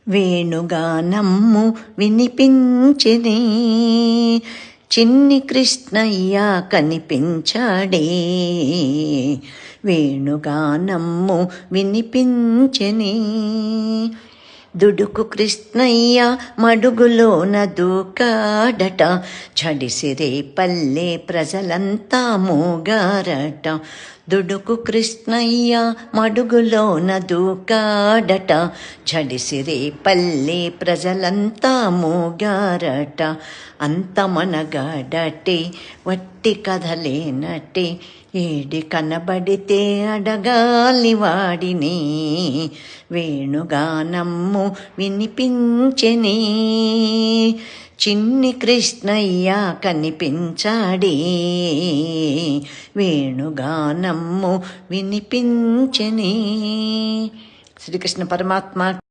వేణుగానమ్ము వినిపించెనే, చిన్ని కృష్ణయ్య కనిపించాడే. వేణుగానమ్ము వినిపించెనే, దుడుకు కృష్ణయ్య మడుగులోన దూకాడట, చడిసిరే పల్లె ప్రజలంతా మూగారట. దుడుకు కృష్ణయ్య మడుగులోన దూకాడట, చడిసిరే పల్లె ప్రజలంతా మూగారట. అంత మనగాడటే వట్టి కథలేనటే, ఏడి కనబడితే అడగాలి వాడిని. వేణుగానమ్ము వినిపించెనే, చిన్ని కృష్ణయ్య కనిపించాడే. వేణుగానమ్ము వినిపించెనే. శ్రీకృష్ణ పరమాత్మ